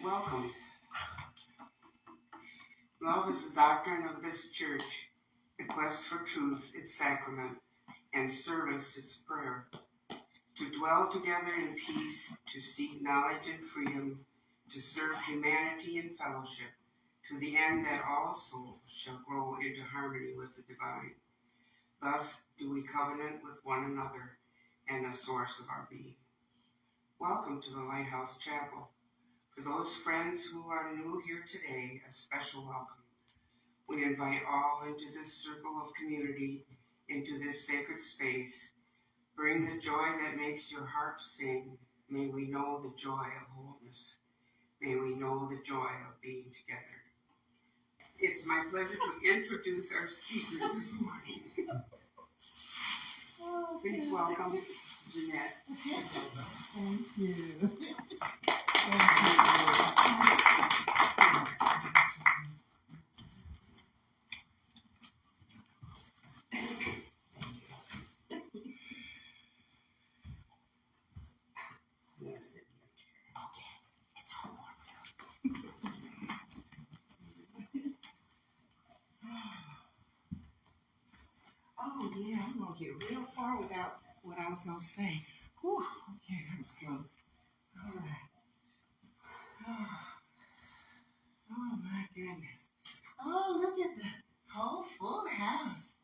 Welcome. Love is the doctrine of this church, the quest for truth, its sacrament, and service, its prayer. To dwell together in peace, to seek knowledge and freedom, to serve humanity in fellowship, to the end that all souls shall grow into harmony with the divine. Thus do we covenant with one another and the source of our being. Welcome to the Lighthouse Chapel. For those friends who are new here today, a special welcome. We invite all into this circle of community, into this sacred space. Bring the joy that makes your heart sing. May we know the joy of wholeness. May we know the joy of being together. It's my pleasure to introduce our speaker this morning. Please welcome Jeannette. Thank you. Yes. Okay, it's all warm. Oh yeah, I'm gonna get real far without what I was gonna say. Whew, okay, that was close. All right. Oh my goodness. Oh, look at the whole full house.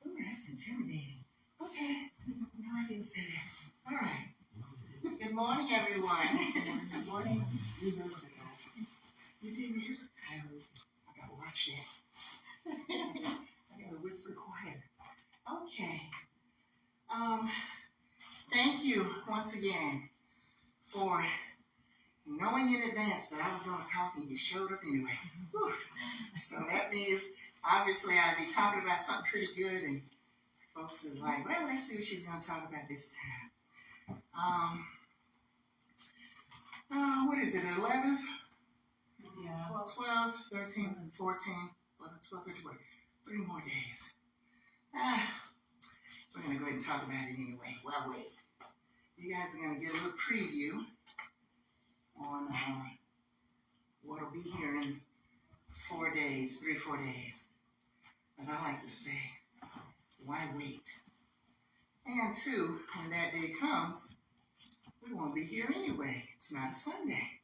Ooh, that's intimidating. Okay, no, I didn't say that. All right. Good morning, everyone. Good morning. You didn't hear some? I gotta watch that. I gotta whisper quiet. Okay. Thank you once again for knowing in advance that I was going to talk and you showed up anyway. Whew. So that means obviously I'd be talking about something pretty good, and folks is like, well, let's see what she's going to talk about this time. What is it, 11th? Yeah. 12, 13, 14, 11, 12, 13, 14. 3 more days. We're going to go ahead and talk about it anyway. Well, wait. You guys are going to get a little preview on what will be here in 4 days, 3 or 4 days. But I like to say, why wait? And 2, when that day comes, we won't be here anyway. It's not a Sunday.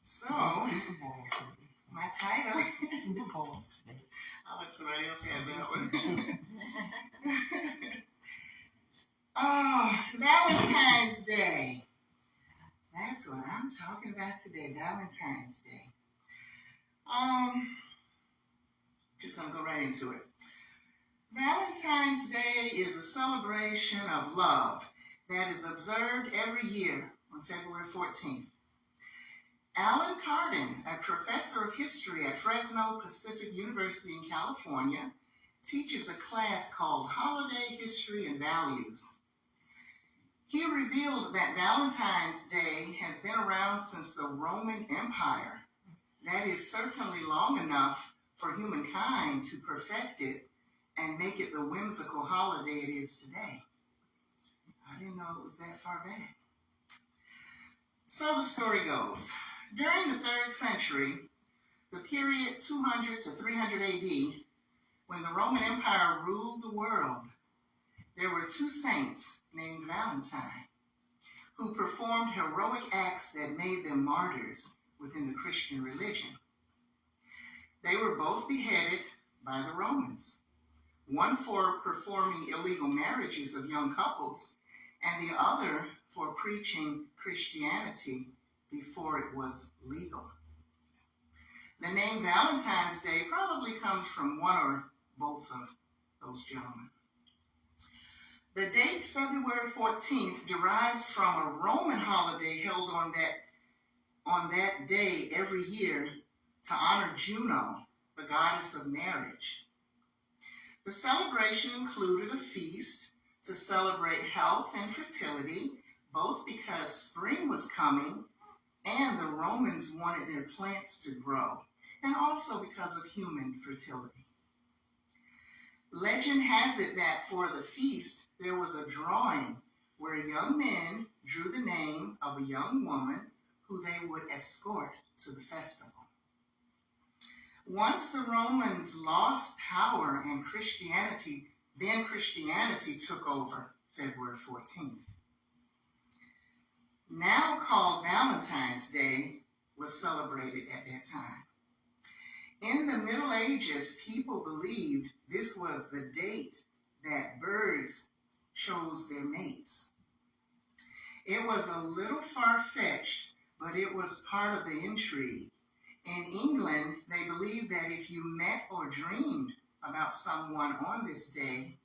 So, my title. Super Bowls today. I'll let somebody else have that one. Oh, Valentine's Day. That's what I'm talking about today, Valentine's Day. Just gonna go right into it. Valentine's Day is a celebration of love that is observed every year on February 14th. Alan Carden, a professor of history at Fresno Pacific University in California, teaches a class called Holiday History and Values. He revealed that Valentine's Day has been around since the Roman Empire. That is certainly long enough for humankind to perfect it and make it the whimsical holiday it is today. I didn't know it was that far back. So the story goes. During the 3rd century, the period 200 to 300 AD, when the Roman Empire ruled the world, there were 2 saints named Valentine who performed heroic acts that made them martyrs within the Christian religion. They were both beheaded by the Romans, one for performing illegal marriages of young couples, and the other for preaching Christianity before it was legal. The name Valentine's Day probably comes from one or both of those gentlemen. The date February 14th derives from a Roman holiday held on that day every year to honor Juno, the goddess of marriage. The celebration included a feast to celebrate health and fertility, both because spring was coming and the Romans wanted their plants to grow, and also because of human fertility. Legend has it that for the feast, there was a drawing where young men drew the name of a young woman who they would escort to the festival. Once the Romans lost power and Christianity took over February 14th. Now called Valentine's Day, was celebrated at that time. In the Middle Ages, people believed this was the date that birds chose their mates. It was a little far-fetched, but it was part of the intrigue. In England, they believed that if you met or dreamed about someone on this day,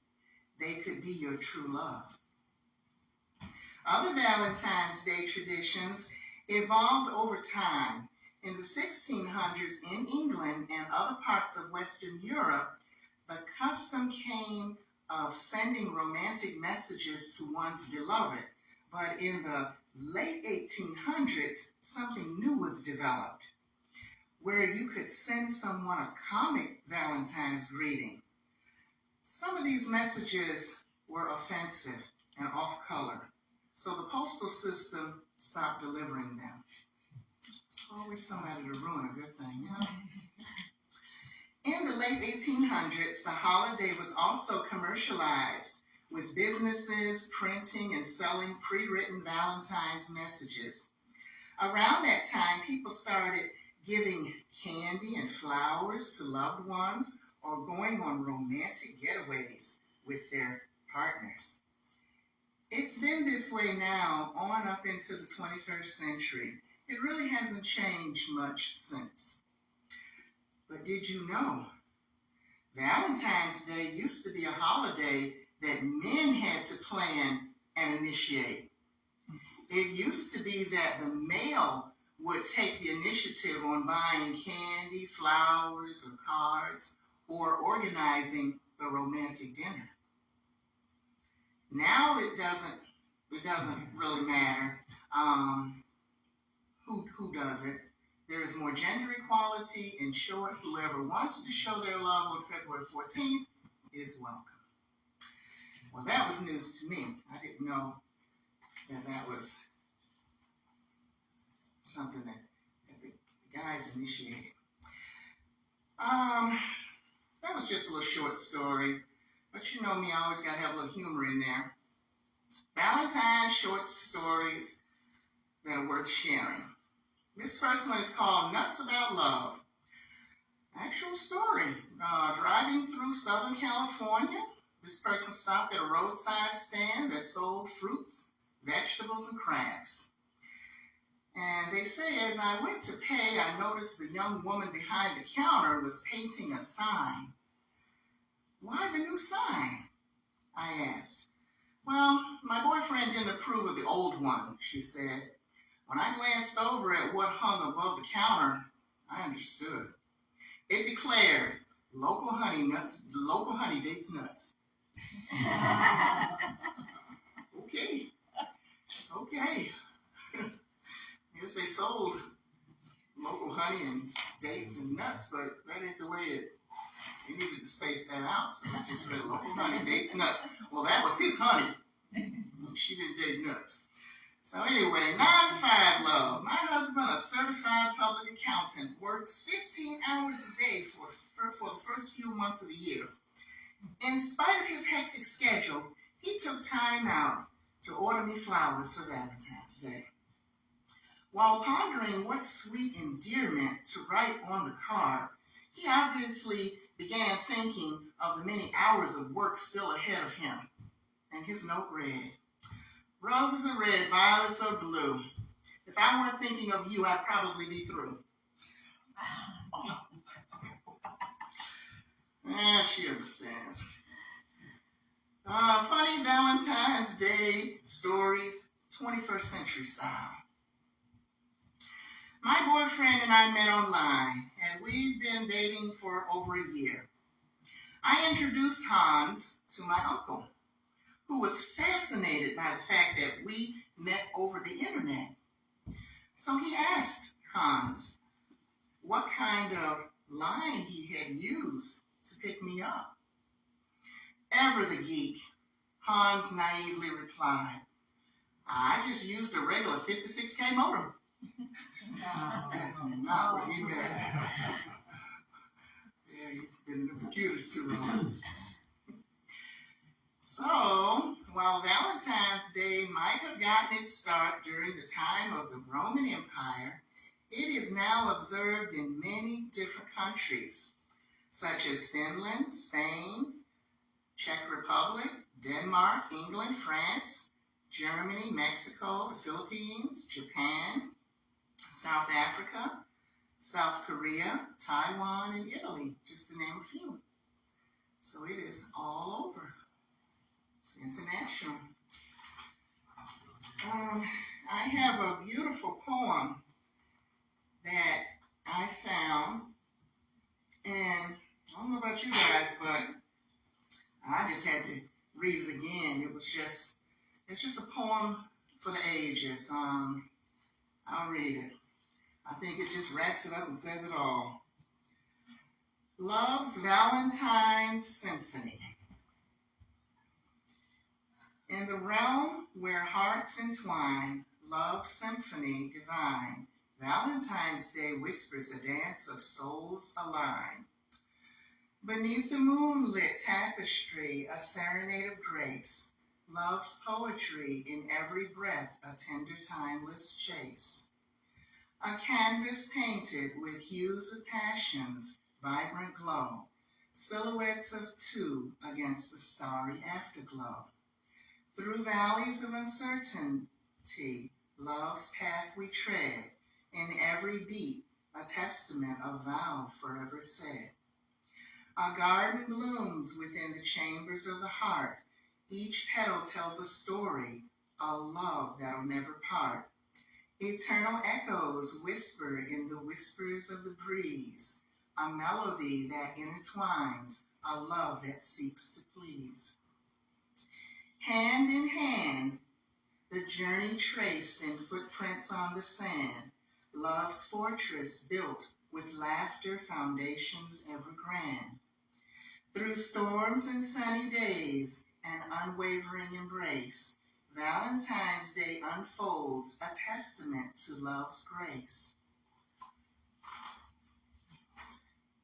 they could be your true love. Other Valentine's Day traditions evolved over time. In the 1600s in England and other parts of Western Europe, the custom came of sending romantic messages to one's beloved. But in the late 1800s, something new was developed, where you could send someone a comic Valentine's greeting. Some of these messages were offensive and off-color, so the postal system stopped delivering them. Always somebody to ruin a good thing, you know? In the late 1800s, the holiday was also commercialized, with businesses printing and selling pre-written Valentine's messages. Around that time, people started giving candy and flowers to loved ones or going on romantic getaways with their partners. It's been this way now on up into the 21st century. It really hasn't changed much since. But did you know Valentine's Day used to be a holiday that men had to plan and initiate? It used to be that the male would take the initiative on buying candy, flowers, or cards, or organizing the romantic dinner. Now it doesn't really matter who does it. There is more gender equality. In short, whoever wants to show their love on February 14th is welcome. Well, that was news to me. I didn't know that was something that the guys initiated. That was just a little short story, but you know me, I always got to have a little humor in there. Valentine's short stories that are worth sharing. This first one is called Nuts About Love. Actual story. Driving through Southern California, this person stopped at a roadside stand that sold fruits, vegetables, and crafts. And they say, as I went to pay, I noticed the young woman behind the counter was painting a sign. Why the new sign? I asked. Well, my boyfriend didn't approve of the old one, she said. When I glanced over at what hung above the counter, I understood. It declared, local honey dates nuts. Okay. Yes, they sold local honey and dates and nuts, but that ain't the way they needed to space that out. So they just read local honey, dates, nuts. Well, that was his honey. She didn't date nuts. So anyway, 9-5 love. My husband, a certified public accountant, works 15 hours a day for the first few months of the year. In spite of his hectic schedule, he took time out to order me flowers for Valentine's Day. While pondering what sweet endearment to write on the card, he obviously began thinking of the many hours of work still ahead of him. And his note read, roses are red, violets are blue. If I weren't thinking of you, I'd probably be through. She understands. Funny Valentine's Day stories, 21st century style. My boyfriend and I met online, and we've been dating for over a year. I introduced Hans to my uncle, who was fascinated by the fact that we met over the internet. So he asked Hans what kind of line he had used to pick me up. Ever the geek, Hans naively replied, I just used a regular 56K modem. That's not what he meant. Yeah, you've been in the computers too long. So, while Valentine's Day might have gotten its start during the time of the Roman Empire, it is now observed in many different countries, such as Finland, Spain, Czech Republic, Denmark, England, France, Germany, Mexico, the Philippines, Japan, South Africa, South Korea, Taiwan, and Italy, just to name a few. So it is all over. It's international. I have a beautiful poem that I found, and I don't know about you guys, but I just had to read it again. It's just a poem for the ages. I'll read it. I think it just wraps it up and says it all. Love's Valentine's Symphony. In the realm where hearts entwine, love's symphony divine, Valentine's Day whispers a dance of souls align. Beneath the moonlit tapestry, a serenade of grace, love's poetry in every breath, a tender, timeless chase. A canvas painted with hues of passion's vibrant glow, silhouettes of two against the starry afterglow. Through valleys of uncertainty, love's path we tread, in every beat, a testament of vow forever said. A garden blooms within the chambers of the heart. Each petal tells a story, a love that'll never part. Eternal echoes whisper in the whispers of the breeze, a melody that intertwines, a love that seeks to please. Hand in hand, the journey traced in footprints on the sand, love's fortress built with laughter, foundations ever grand. Through storms and sunny days, an unwavering embrace, Valentine's Day unfolds a testament to love's grace.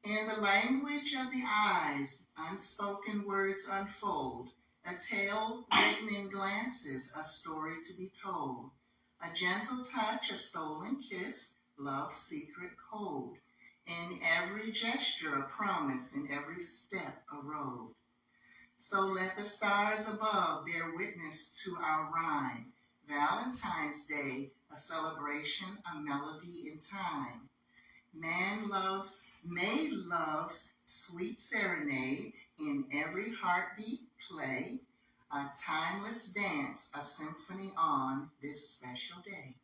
In the language of the eyes, unspoken words unfold, a tale written in glances, a story to be told. A gentle touch, a stolen kiss, love's secret code. In every gesture, a promise, in every step, a road. So let the stars above bear witness to our rhyme. Valentine's Day, a celebration, a melody in time. May love's sweet serenade in every heartbeat play, a timeless dance, a symphony on this special day.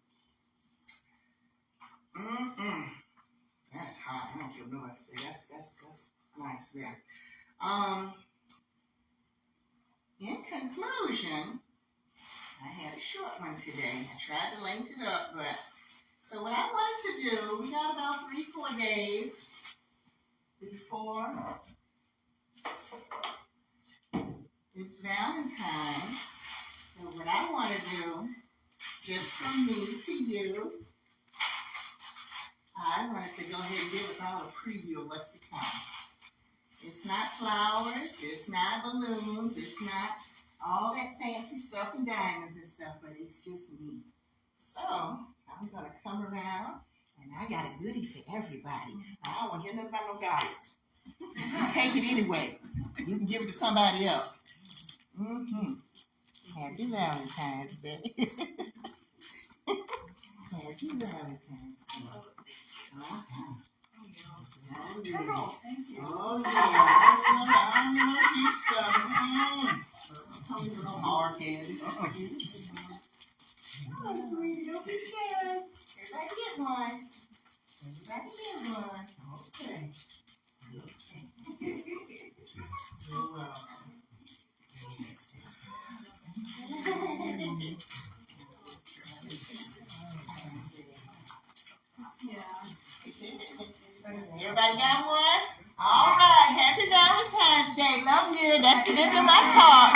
That's hot. I don't care what I say. That's nice there. In conclusion, I had a short one today. I tried to lengthen it up, but so what I wanted to do, we got about 3-4 days before it's Valentine's. So what I want to do, just from me to you, I wanted to go ahead and give us all a preview of what's to come. It's not flowers, it's not balloons, it's not all that fancy stuff and diamonds and stuff, but it's just me. So, I'm going to come around, and I got a goodie for everybody. I don't want to hear nothing about no diets. You take it anyway. You can give it to somebody else. Happy Valentine's Day. Happy Valentine's Day. Thank you. Oh, yeah. I'm no hard candy. Oh, sweetie, don't be shy. Everybody get one. Everybody get one. Okay. You're welcome. Everybody got one? All right. Happy Valentine's Day. Love you. That's the end of my talk.